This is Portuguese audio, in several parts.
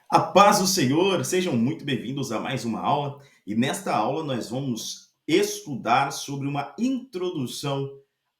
A paz do Senhor, sejam muito bem-vindos a mais uma aula. E nesta aula nós vamos estudar sobre uma introdução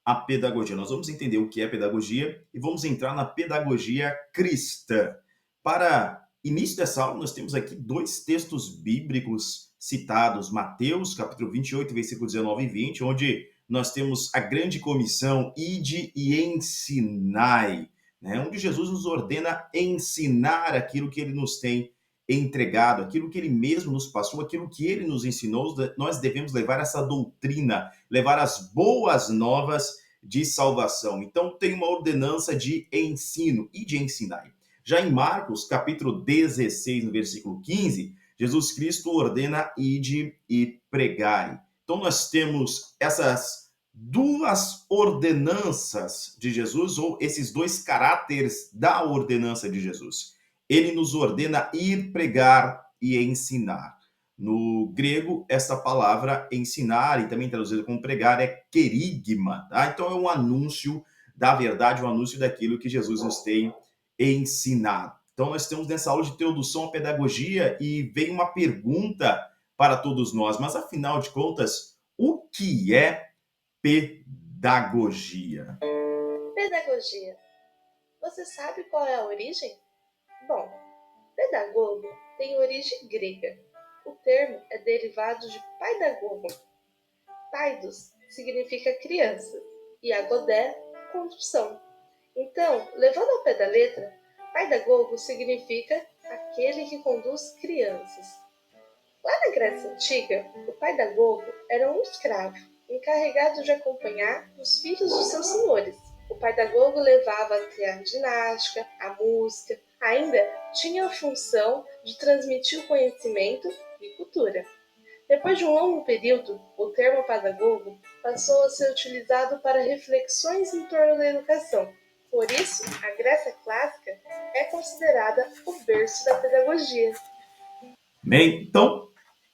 à pedagogia. Nós vamos entender o que é pedagogia e vamos entrar na pedagogia cristã. Para início dessa aula, nós temos aqui dois textos bíblicos citados, Mateus, capítulo 28, versículos 19 e 20, onde nós temos a grande comissão, ide e ensinai, né? Onde Jesus nos ordena ensinar aquilo que ele nos tem entregado, aquilo que ele mesmo nos passou, aquilo que ele nos ensinou. Nós devemos levar essa doutrina, levar as boas novas de salvação. Então, tem uma ordenança de ensino e de ensinar. Já em Marcos, capítulo 16, no versículo 15, Jesus Cristo ordena ide e pregai. Então, nós temos essas duas ordenanças de Jesus, ou esses dois caráteres da ordenança de Jesus. Ele nos ordena ir pregar e ensinar. No grego, essa palavra ensinar, e também traduzido como pregar, é querigma. Tá? Então, é um anúncio da verdade, um anúncio daquilo que Jesus nos tem ensinado. Então, nós temos nessa aula de introdução à pedagogia e vem uma pergunta para todos nós, mas afinal de contas, o que é pedagogia? Pedagogia. Você sabe qual é a origem? Bom, pedagogo tem origem grega. O termo é derivado de paidagogo. Paidos significa criança e agodé, condução. Então, levando ao pé da letra, paidagogo significa aquele que conduz crianças. Lá na Grécia Antiga, o paidagogo era um escravo, encarregado de acompanhar os filhos dos seus senhores. O paidagogo levava até a ginástica, a música, ainda tinha a função de transmitir o conhecimento e cultura. Depois de um longo período, o termo pedagogo passou a ser utilizado para reflexões em torno da educação. Por isso, a Grécia clássica é considerada o berço da pedagogia. Bem, então,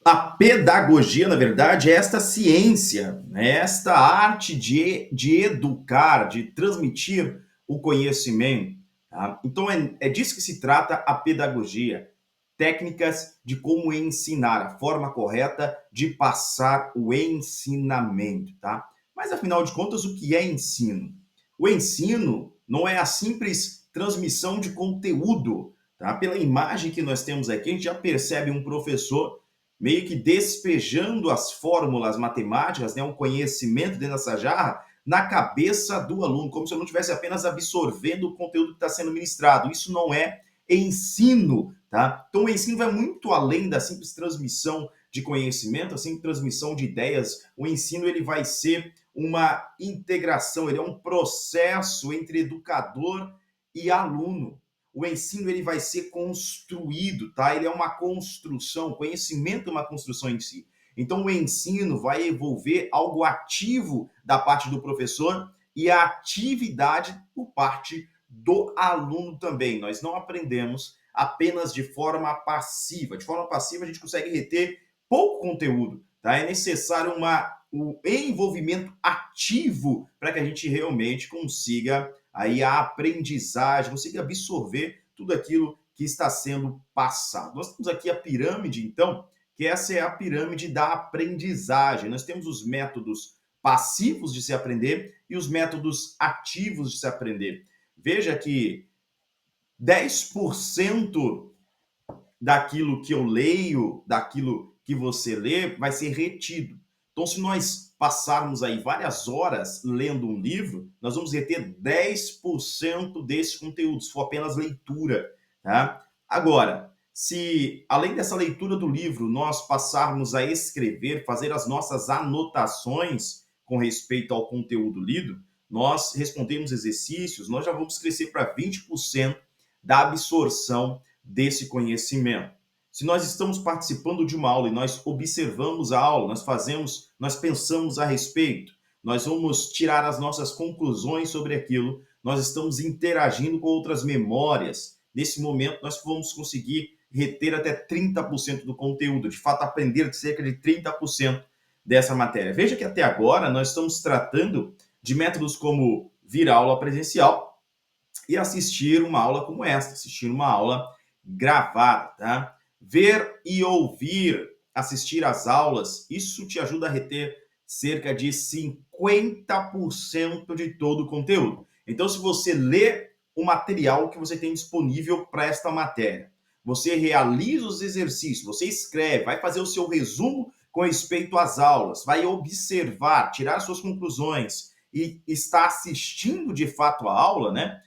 a pedagogia, na verdade, é esta ciência, né? Esta arte de educar, de transmitir o conhecimento. Tá? Então, é disso que se trata a pedagogia. Técnicas de como ensinar, a forma correta de passar o ensinamento. Tá? Mas, afinal de contas, o que é ensino? O ensino não é a simples transmissão de conteúdo. Tá? Pela imagem que nós temos aqui, a gente já percebe um professor meio que despejando as fórmulas matemáticas, né, um conhecimento dentro dessa jarra, na cabeça do aluno, como se eu não estivesse apenas absorvendo o conteúdo que está sendo ministrado. Isso não é ensino, tá? Então, o ensino vai muito além da simples transmissão de conhecimento, a simples transmissão de ideias. O ensino ele vai ser uma integração, ele é um processo entre educador e aluno. O ensino ele vai ser construído, tá? Ele é uma construção, o conhecimento é uma construção em si. Então o ensino vai envolver algo ativo da parte do professor e a atividade por parte do aluno também. Nós não aprendemos apenas de forma passiva. De forma passiva a gente consegue reter pouco conteúdo, tá? É necessário um envolvimento ativo para que a gente realmente consiga aí a aprendizagem, consiga absorver tudo aquilo que está sendo passado. Nós temos aqui a pirâmide, então, que essa é a pirâmide da aprendizagem. Nós temos os métodos passivos de se aprender e os métodos ativos de se aprender. Veja que 10% daquilo que eu leio, daquilo que você lê, vai ser retido. Então, se nós passarmos aí várias horas lendo um livro, nós vamos reter 10% desse conteúdo, se for apenas leitura. Tá? Agora, se além dessa leitura do livro, nós passarmos a escrever, fazer as nossas anotações com respeito ao conteúdo lido, nós respondemos exercícios, nós já vamos crescer para 20% da absorção desse conhecimento. Se nós estamos participando de uma aula e nós observamos a aula, nós pensamos a respeito, nós vamos tirar as nossas conclusões sobre aquilo, nós estamos interagindo com outras memórias. Nesse momento, nós vamos conseguir reter até 30% do conteúdo, de fato, aprender cerca de 30% dessa matéria. Veja que até agora nós estamos tratando de métodos como vir aula presencial e assistir uma aula como esta, assistir uma aula gravada, tá? Ver e ouvir, assistir às aulas, isso te ajuda a reter cerca de 50% de todo o conteúdo. Então, se você lê o material que você tem disponível para esta matéria, você realiza os exercícios, você escreve, vai fazer o seu resumo com respeito às aulas, vai observar, tirar suas conclusões e está assistindo de fato a aula, né?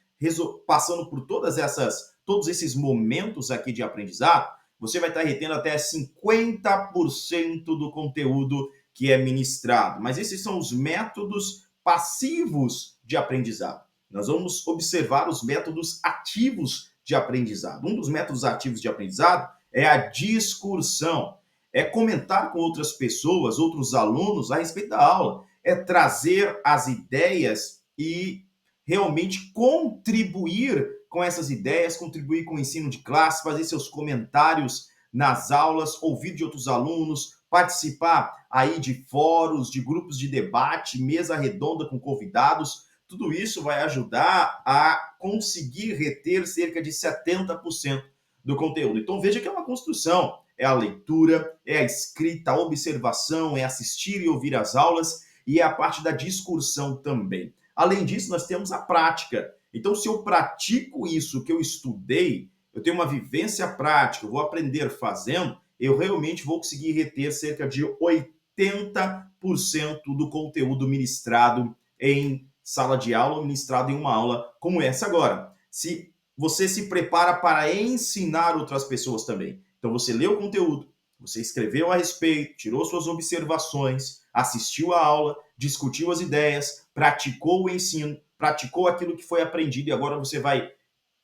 Passando por todos esses momentos aqui de aprendizado, você vai estar retendo até 50% do conteúdo que é ministrado. Mas esses são os métodos passivos de aprendizado. Nós vamos observar os métodos ativos de aprendizado. Um dos métodos ativos de aprendizado é a discussão. É comentar com outras pessoas, outros alunos a respeito da aula. É trazer as ideias e realmente contribuir com essas ideias, contribuir com o ensino de classe, fazer seus comentários nas aulas, ouvir de outros alunos, participar aí de fóruns, de grupos de debate, mesa redonda com convidados. Tudo isso vai ajudar a conseguir reter cerca de 70% do conteúdo. Então veja que é uma construção. É a leitura, é a escrita, a observação, é assistir e ouvir as aulas e é a parte da discussão também. Além disso, nós temos a prática. Então, se eu pratico isso que eu estudei, eu tenho uma vivência prática, eu vou aprender fazendo, eu realmente vou conseguir reter cerca de 80% do conteúdo ministrado em sala de aula, ministrado em uma aula como essa agora. Se você se prepara para ensinar outras pessoas também. Então, você leu o conteúdo, você escreveu a respeito, tirou suas observações, assistiu a aula, discutiu as ideias, praticou o ensino, praticou aquilo que foi aprendido e agora você vai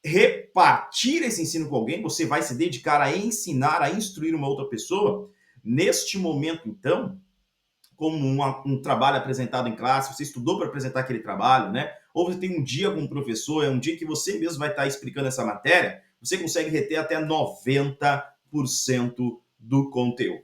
repartir esse ensino com alguém, você vai se dedicar a ensinar, a instruir uma outra pessoa. Neste momento, então, como um trabalho apresentado em classe, você estudou para apresentar aquele trabalho, né? Ou você tem um dia com um professor, é um dia que você mesmo vai estar explicando essa matéria, você consegue reter até 90% do conteúdo.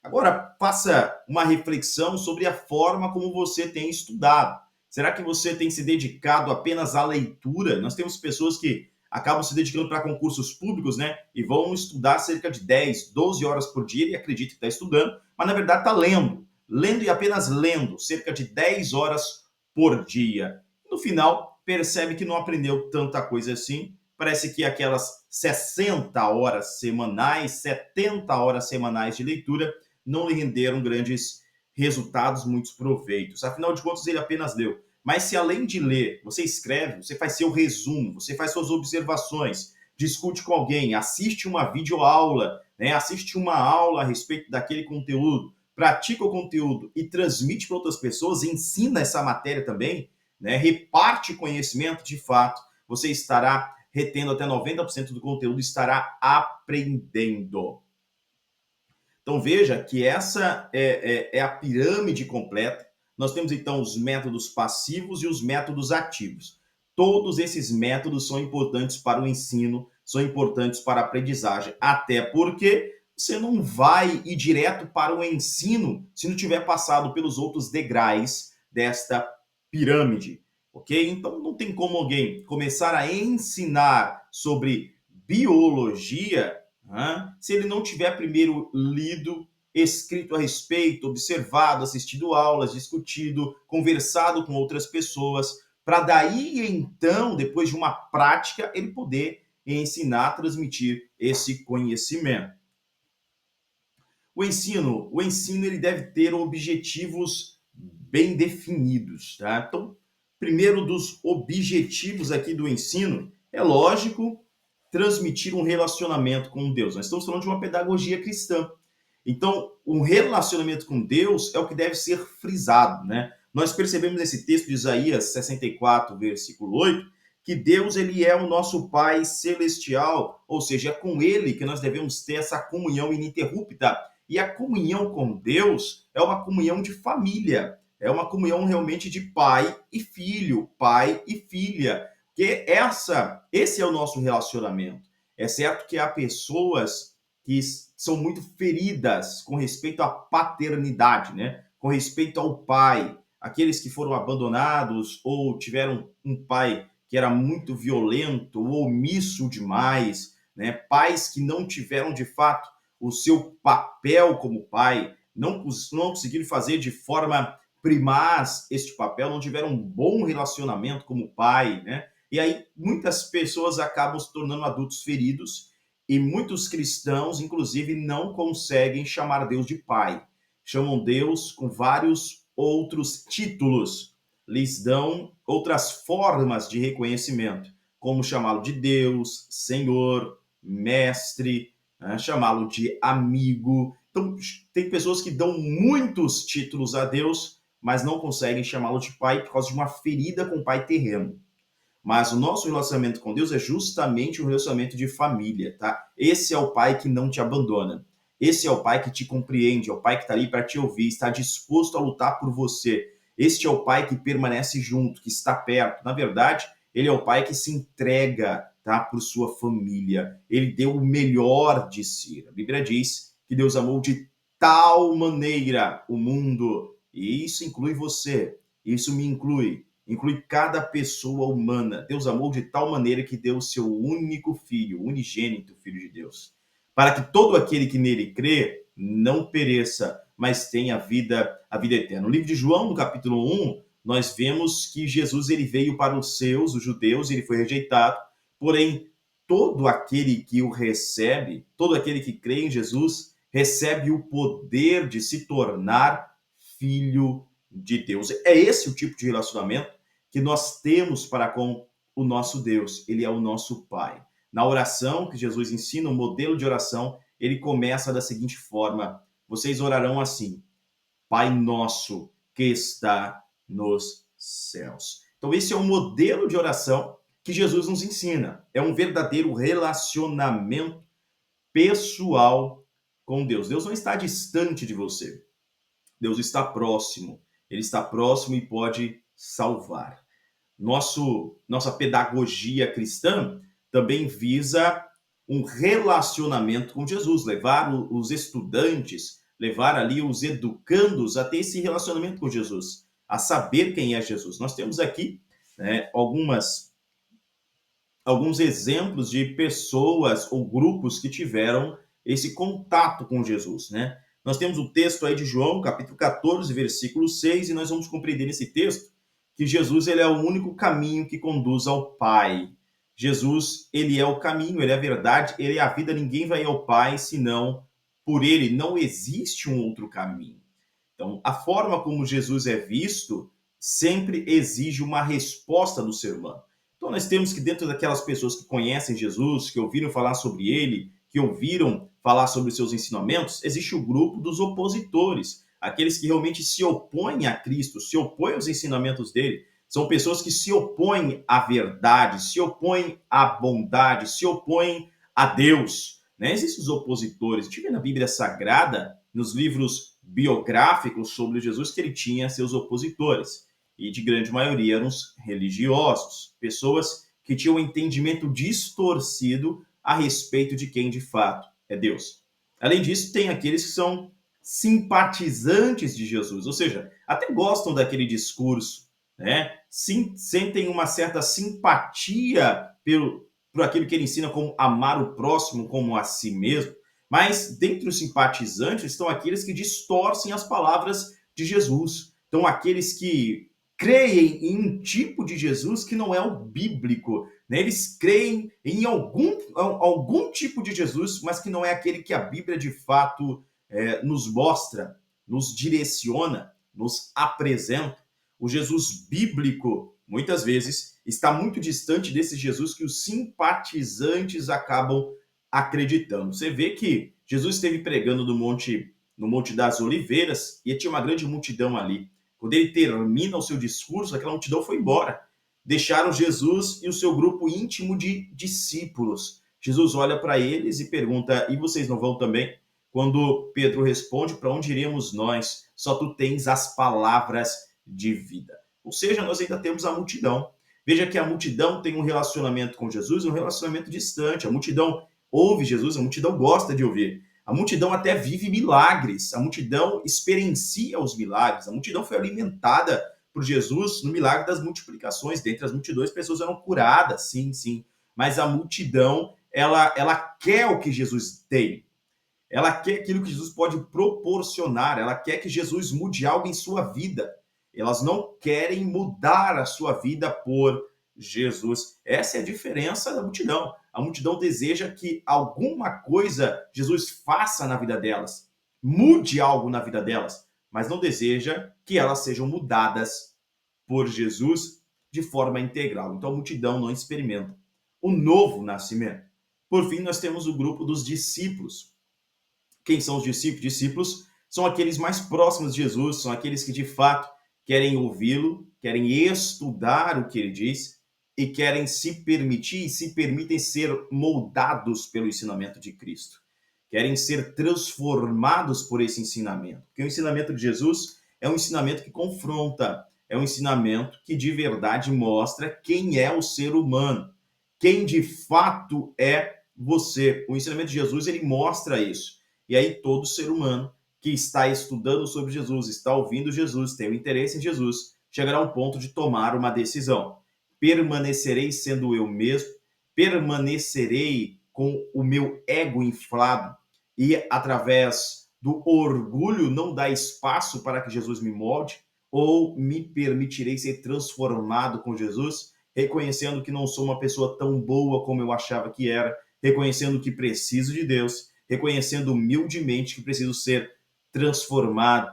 Agora, faça uma reflexão sobre a forma como você tem estudado. Será que você tem se dedicado apenas à leitura? Nós temos pessoas que acabam se dedicando para concursos públicos, né? E vão estudar cerca de 10, 12 horas por dia e acredita que está estudando, mas na verdade está lendo. Lendo e apenas lendo, cerca de 10 horas por dia. No final, percebe que não aprendeu tanta coisa assim. Parece que aquelas 60 horas semanais, 70 horas semanais de leitura não lhe renderam grandes resultados, muitos proveitos. Afinal de contas, ele apenas leu. Mas se além de ler, você escreve, você faz seu resumo, você faz suas observações, discute com alguém, assiste uma videoaula, né? Assiste uma aula a respeito daquele conteúdo, pratica o conteúdo e transmite para outras pessoas, ensina essa matéria também, né? Reparte conhecimento, de fato, você estará retendo até 90% do conteúdo, estará aprendendo. Então veja que essa é a pirâmide completa. Nós temos então os métodos passivos e os métodos ativos. Todos esses métodos são importantes para o ensino, são importantes para a aprendizagem, até porque você não vai ir direto para o ensino se não tiver passado pelos outros degraus desta pirâmide, ok? Então não tem como alguém começar a ensinar sobre biologia se ele não tiver primeiro lido, escrito a respeito, observado, assistido aulas, discutido, conversado com outras pessoas, para daí então, depois de uma prática, ele poder ensinar, transmitir esse conhecimento. O ensino ele deve ter objetivos bem definidos, tá? Então, primeiro dos objetivos aqui do ensino é lógico transmitir um relacionamento com Deus. Nós estamos falando de uma pedagogia cristã. Então, um relacionamento com Deus é o que deve ser frisado, né? Nós percebemos nesse texto de Isaías 64, versículo 8, que Deus ele é o nosso Pai celestial, ou seja, é com ele que nós devemos ter essa comunhão ininterrupta. E a comunhão com Deus é uma comunhão de família, é uma comunhão realmente de pai e filho, pai e filha. Que esse é o nosso relacionamento. É certo que há pessoas que são muito feridas com respeito à paternidade, né? Com respeito ao pai, aqueles que foram abandonados ou tiveram um pai que era muito violento ou omisso demais, né? Pais que não tiveram, de fato, o seu papel como pai, não conseguiram fazer de forma primaz este papel, não tiveram um bom relacionamento como pai, né? E aí muitas pessoas acabam se tornando adultos feridos e muitos cristãos, inclusive, não conseguem chamar Deus de pai. Chamam Deus com vários outros títulos, lhes dão outras formas de reconhecimento, como chamá-lo de Deus, Senhor, Mestre, né? Chamá-lo de amigo. Então, tem pessoas que dão muitos títulos a Deus, mas não conseguem chamá-lo de pai por causa de uma ferida com o pai terreno. Mas o nosso relacionamento com Deus é justamente um relacionamento de família, tá? Esse é o pai que não te abandona. Esse é o pai que te compreende, é o pai que está ali para te ouvir, está disposto a lutar por você. Este é o pai que permanece junto, que está perto. Na verdade, ele é o pai que se entrega, tá, por sua família. Ele deu o melhor de si. A Bíblia diz que Deus amou de tal maneira o mundo, e isso inclui você, isso me inclui cada pessoa humana. Deus amou de tal maneira que deu o seu único filho, o unigênito Filho de Deus, para que todo aquele que nele crê não pereça, mas tenha a vida eterna. No livro de João, no capítulo 1, nós vemos que Jesus ele veio para os seus, os judeus, ele foi rejeitado, porém todo aquele que o recebe, todo aquele que crê em Jesus, recebe o poder de se tornar filho de Deus. É esse o tipo de relacionamento que nós temos para com o nosso Deus. Ele é o nosso Pai. Na oração que Jesus ensina, o modelo de oração, ele começa da seguinte forma: vocês orarão assim: Pai nosso que está nos céus. Então, esse é o modelo de oração que Jesus nos ensina. É um verdadeiro relacionamento pessoal com Deus. Deus não está distante de você. Deus está próximo. Ele está próximo e pode salvar. Nossa pedagogia cristã também visa um relacionamento com Jesus, levar os estudantes, levar ali os educandos a ter esse relacionamento com Jesus, a saber quem é Jesus. Nós temos aqui, né, alguns exemplos de pessoas ou grupos que tiveram esse contato com Jesus, né? Nós temos o texto aí de João, capítulo 14, versículo 6, e nós vamos compreender nesse texto que Jesus ele é o único caminho que conduz ao Pai. Jesus, ele é o caminho, ele é a verdade, ele é a vida, ninguém vai ao Pai senão por ele, não existe um outro caminho. Então, a forma como Jesus é visto sempre exige uma resposta do ser humano. Então, nós temos que, dentro daquelas pessoas que conhecem Jesus, que ouviram falar sobre ele, que ouviram falar sobre os seus ensinamentos, existe o grupo dos opositores, aqueles que realmente se opõem a Cristo, se opõem aos ensinamentos dele. São pessoas que se opõem à verdade, se opõem à bondade, se opõem a Deus, né? Existem os opositores. A gente vê na Bíblia Sagrada, nos livros biográficos sobre Jesus, que ele tinha seus opositores. E de grande maioria eram os religiosos, pessoas que tinham um entendimento distorcido a respeito de quem de fato é Deus. Além disso, tem aqueles que são simpatizantes de Jesus, ou seja, até gostam daquele discurso, né? Sim, sentem uma certa simpatia por aquilo que ele ensina como amar o próximo como a si mesmo, mas dentre os simpatizantes estão aqueles que distorcem as palavras de Jesus. Então, aqueles que creem em um tipo de Jesus que não é o bíblico, né? Eles creem em algum tipo de Jesus, mas que não é aquele que a Bíblia de fato nos mostra, nos direciona, nos apresenta. O Jesus bíblico, muitas vezes, está muito distante desse Jesus que os simpatizantes acabam acreditando. Você vê que Jesus esteve pregando no Monte das Oliveiras e tinha uma grande multidão ali. Quando ele termina o seu discurso, aquela multidão foi embora. Deixaram Jesus e o seu grupo íntimo de discípulos. Jesus olha para eles e pergunta: e vocês não vão também? Quando Pedro responde: para onde iremos nós? Só tu tens as palavras de vida. Ou seja, nós ainda temos a multidão. Veja que a multidão tem um relacionamento com Jesus, um relacionamento distante. A multidão ouve Jesus, a multidão gosta de ouvir. A multidão até vive milagres, a multidão experiencia os milagres, a multidão foi alimentada por Jesus no milagre das multiplicações. Dentre as multidões, pessoas eram curadas, sim, sim. Mas a multidão, ela quer o que Jesus tem. Ela quer aquilo que Jesus pode proporcionar, ela quer que Jesus mude algo em sua vida. Elas não querem mudar a sua vida por Jesus. Essa é a diferença da multidão. A multidão deseja que alguma coisa Jesus faça na vida delas, mude algo na vida delas, mas não deseja que elas sejam mudadas por Jesus de forma integral. Então a multidão não experimenta o novo nascimento. Por fim, nós temos o grupo dos discípulos. Quem são os discípulos? Discípulos são aqueles mais próximos de Jesus, são aqueles que de fato querem ouvi-lo, querem estudar o que ele diz e querem se permitir e se permitem ser moldados pelo ensinamento de Cristo. Querem ser transformados por esse ensinamento. Porque o ensinamento de Jesus é um ensinamento que confronta, é um ensinamento que de verdade mostra quem é o ser humano, quem de fato é você. O ensinamento de Jesus, ele mostra isso. E aí todo ser humano que está estudando sobre Jesus, está ouvindo Jesus, tem o interesse em Jesus, chegará ao ponto de tomar uma decisão. Permanecerei sendo eu mesmo? Permanecerei com o meu ego inflado e através do orgulho não dar espaço para que Jesus me molde? Ou me permitirei ser transformado com Jesus, reconhecendo que não sou uma pessoa tão boa como eu achava que era, reconhecendo que preciso de Deus, reconhecendo humildemente que preciso ser transformado,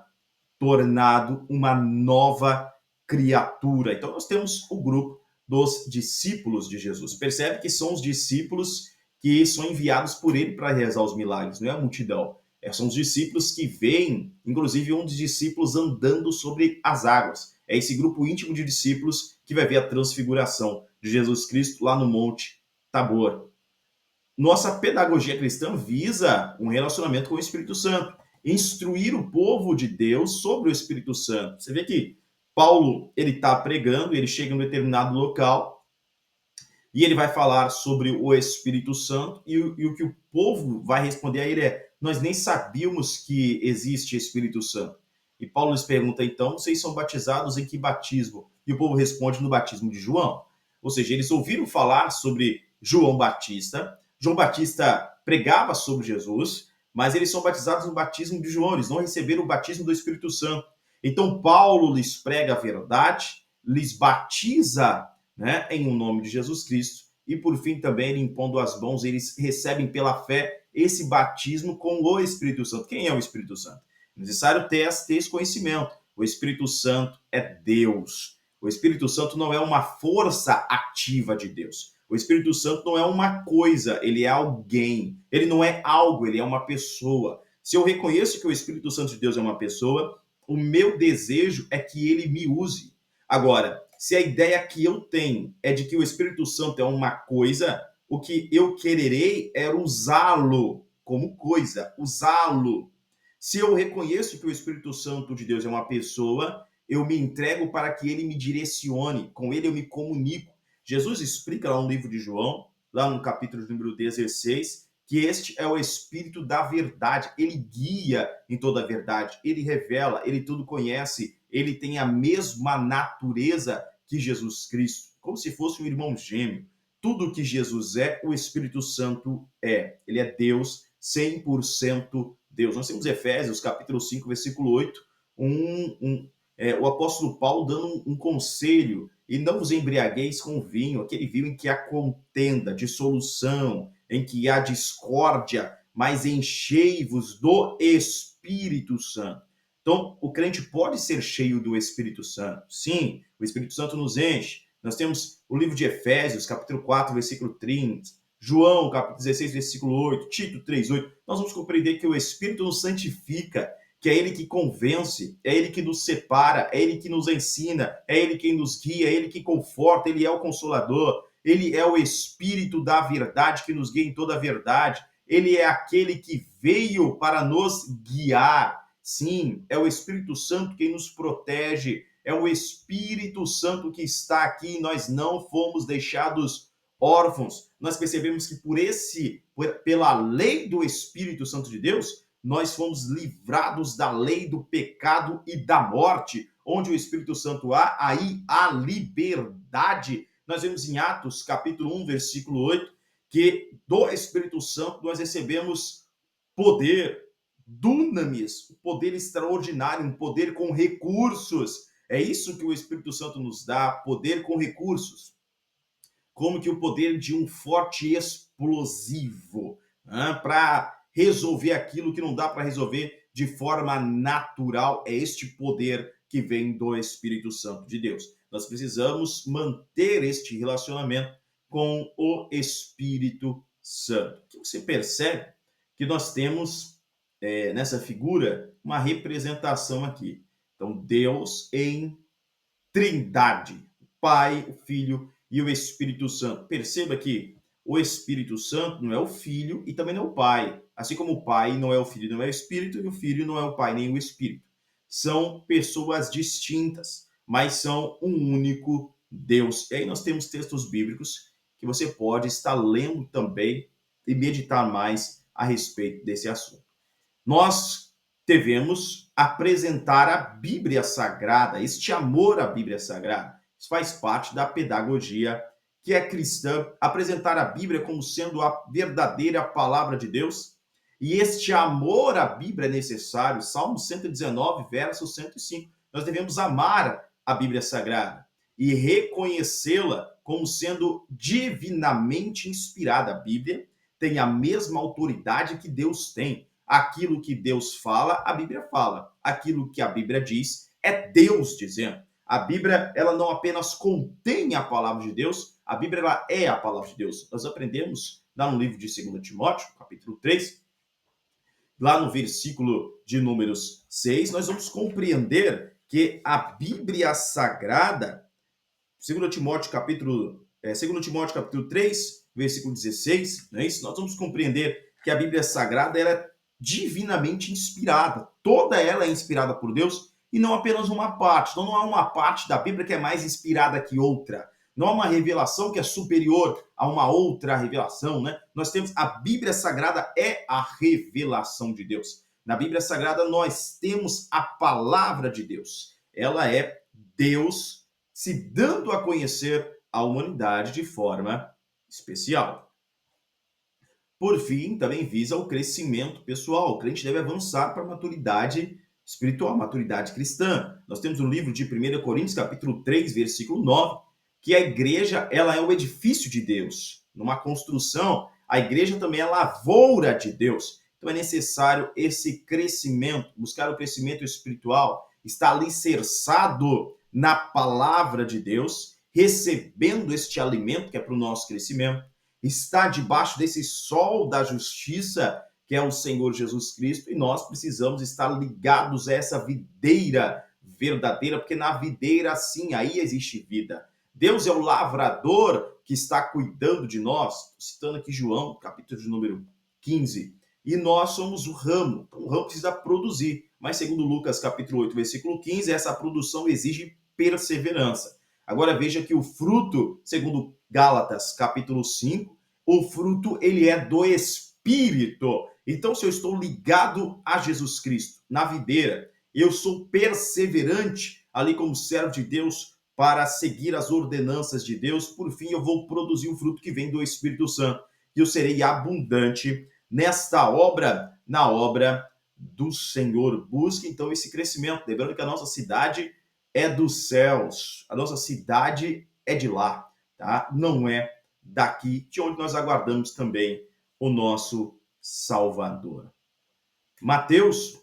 tornado uma nova criatura. Então nós temos o grupo dos discípulos de Jesus. Percebe que são os discípulos que são enviados por ele para realizar os milagres, não é a multidão. São os discípulos que veem, inclusive um dos discípulos andando sobre as águas. É esse grupo íntimo de discípulos que vai ver a transfiguração de Jesus Cristo lá no Monte Tabor. Nossa pedagogia cristã visa um relacionamento com o Espírito Santo, instruir o povo de Deus sobre o Espírito Santo. Você vê que Paulo, ele está pregando, ele chega em um determinado local e ele vai falar sobre o Espírito Santo e o que o povo vai responder a ele é: nós nem sabíamos que existe Espírito Santo. E Paulo lhes pergunta então: vocês são batizados em que batismo? E o povo responde: no batismo de João. Ou seja, eles ouviram falar sobre João Batista. João Batista pregava sobre Jesus, mas eles são batizados no batismo de João, eles não receberam o batismo do Espírito Santo. Então Paulo lhes prega a verdade, lhes batiza, né, em um nome de Jesus Cristo, e por fim também, ele impondo as mãos, eles recebem pela fé esse batismo com o Espírito Santo. Quem é o Espírito Santo? É necessário ter esse conhecimento. O Espírito Santo é Deus. O Espírito Santo não é uma força ativa de Deus. O Espírito Santo não é uma coisa, ele é alguém. Ele não é algo, ele é uma pessoa. Se eu reconheço que o Espírito Santo de Deus é uma pessoa, o meu desejo é que ele me use. Agora, se a ideia que eu tenho é de que o Espírito Santo é uma coisa, o que eu quererei é usá-lo como coisa, usá-lo. Se eu reconheço que o Espírito Santo de Deus é uma pessoa, eu me entrego para que ele me direcione, com ele eu me comunico. Jesus explica lá no livro de João, lá no capítulo número 16, que este é o Espírito da verdade. Ele guia em toda a verdade, ele revela, ele tudo conhece, ele tem a mesma natureza que Jesus Cristo, como se fosse um irmão gêmeo. Tudo que Jesus é, o Espírito Santo é. Ele é Deus, 100% Deus. Nós temos Efésios, capítulo 5, versículo 8, o apóstolo Paulo dando um conselho: e não vos embriagueis com vinho, aquele vinho em que há contenda, dissolução, em que há discórdia, mas enchei-vos do Espírito Santo. Então, o crente pode ser cheio do Espírito Santo. Sim, o Espírito Santo nos enche. Nós temos o livro de Efésios, capítulo 4, versículo 30, João, capítulo 16, versículo 8, Tito 3, 8. Nós vamos compreender que o Espírito nos santifica, que é ele que convence, é ele que nos separa, é ele que nos ensina, é ele quem nos guia, é ele que conforta, ele é o consolador, ele é o Espírito da verdade que nos guia em toda a verdade, ele é aquele que veio para nos guiar. Sim, é o Espírito Santo quem nos protege, é o Espírito Santo que está aqui, nós não fomos deixados órfãos. Nós percebemos que pela lei do Espírito Santo de Deus, nós fomos livrados da lei do pecado e da morte. Onde o Espírito Santo há, aí há liberdade. Nós vemos em Atos, capítulo 1, versículo 8, que do Espírito Santo nós recebemos poder, dunamis, um poder extraordinário, um poder com recursos. É isso que o Espírito Santo nos dá, poder com recursos. Como que o poder de um forte explosivo, para resolver aquilo que não dá para resolver de forma natural. É este poder que vem do Espírito Santo de Deus. Nós precisamos manter este relacionamento com o Espírito Santo. Que você percebe que nós temos nessa figura uma representação aqui. Então, Deus em Trindade, o Pai, o Filho e o Espírito Santo. Perceba que o Espírito Santo não é o Filho e também não é o Pai. Assim como o Pai não é o Filho, não é o Espírito, e o Filho não é o Pai nem o Espírito. São pessoas distintas, mas são um único Deus. E aí nós temos textos bíblicos que você pode estar lendo também e meditar mais a respeito desse assunto. Nós devemos apresentar a Bíblia Sagrada, este amor à Bíblia Sagrada. Isso faz parte da pedagogia que é cristã, apresentar a Bíblia como sendo a verdadeira palavra de Deus. E este amor à Bíblia é necessário. Salmo 119, verso 105. Nós devemos amar a Bíblia Sagrada e reconhecê-la como sendo divinamente inspirada. A Bíblia tem a mesma autoridade que Deus tem. Aquilo que Deus fala, a Bíblia fala. Aquilo que a Bíblia diz, é Deus dizendo. A Bíblia, ela não apenas contém a palavra de Deus, a Bíblia ela é a palavra de Deus. Nós aprendemos lá no livro de 2 Timóteo, capítulo 3, lá no versículo de números 6, nós vamos compreender que a Bíblia Sagrada, 2 Timóteo capítulo 3, versículo 16, não é isso? Nós vamos compreender que a Bíblia Sagrada ela é divinamente inspirada. Toda ela é inspirada por Deus e não apenas uma parte. Então não há uma parte da Bíblia que é mais inspirada que outra. Não há uma revelação que é superior a uma outra revelação, né? Nós temos a Bíblia Sagrada é a revelação de Deus. Na Bíblia Sagrada nós temos a palavra de Deus. Ela é Deus se dando a conhecer à humanidade de forma especial. Por fim, também visa o crescimento pessoal. O crente deve avançar para a maturidade espiritual, maturidade cristã. Nós temos no livro de 1 Coríntios, capítulo 3, versículo 9, que a igreja ela é o edifício de Deus. Numa construção, a igreja também é a lavoura de Deus. Então é necessário esse crescimento, buscar o crescimento espiritual, estar alicerçado na palavra de Deus, recebendo este alimento que é para o nosso crescimento, está debaixo desse sol da justiça, que é o Senhor Jesus Cristo, e nós precisamos estar ligados a essa videira verdadeira, porque na videira, sim, aí existe vida. Deus é o lavrador que está cuidando de nós. Estou citando aqui João, capítulo de número 15. E nós somos o ramo. Então, o ramo precisa produzir. Mas, segundo Lucas, capítulo 8, versículo 15, essa produção exige perseverança. Agora, veja que o fruto, segundo Gálatas, capítulo 5, o fruto, ele é do Espírito. Então, se eu estou ligado a Jesus Cristo, na videira, eu sou perseverante ali como servo de Deus para seguir as ordenanças de Deus, por fim, eu vou produzir um fruto que vem do Espírito Santo. E eu serei abundante nesta obra, na obra do Senhor. Busque, então, esse crescimento. Lembrando que a nossa cidade é dos céus. A nossa cidade é de lá, tá? Não é daqui, de onde nós aguardamos também o nosso Salvador. Mateus,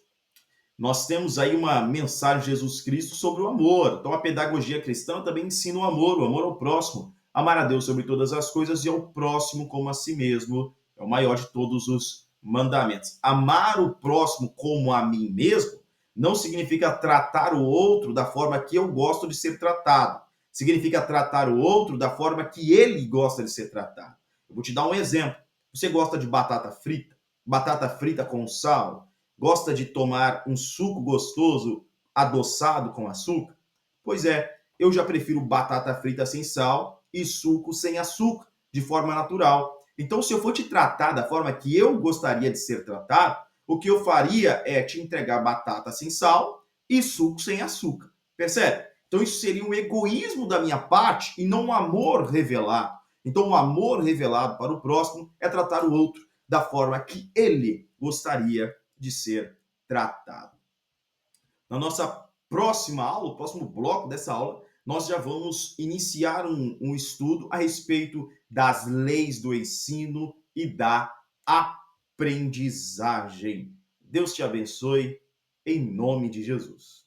nós temos aí uma mensagem de Jesus Cristo sobre o amor. Então, a pedagogia cristã também ensina o amor ao próximo. Amar a Deus sobre todas as coisas e ao próximo como a si mesmo. É o maior de todos os mandamentos. Amar o próximo como a mim mesmo não significa tratar o outro da forma que eu gosto de ser tratado. Significa tratar o outro da forma que ele gosta de ser tratado. Eu vou te dar um exemplo. Você gosta de batata frita? Batata frita com sal? Gosta de tomar um suco gostoso adoçado com açúcar? Pois é, eu já prefiro batata frita sem sal e suco sem açúcar, de forma natural. Então, se eu for te tratar da forma que eu gostaria de ser tratado, o que eu faria é te entregar batata sem sal e suco sem açúcar. Percebe? Então, isso seria um egoísmo da minha parte e não um amor revelado. Então, o amor revelado para o próximo é tratar o outro da forma que ele gostaria de ser tratado. Na nossa próxima aula, o próximo bloco dessa aula, nós já vamos iniciar um estudo a respeito das leis do ensino e da aprendizagem. Deus te abençoe, em nome de Jesus.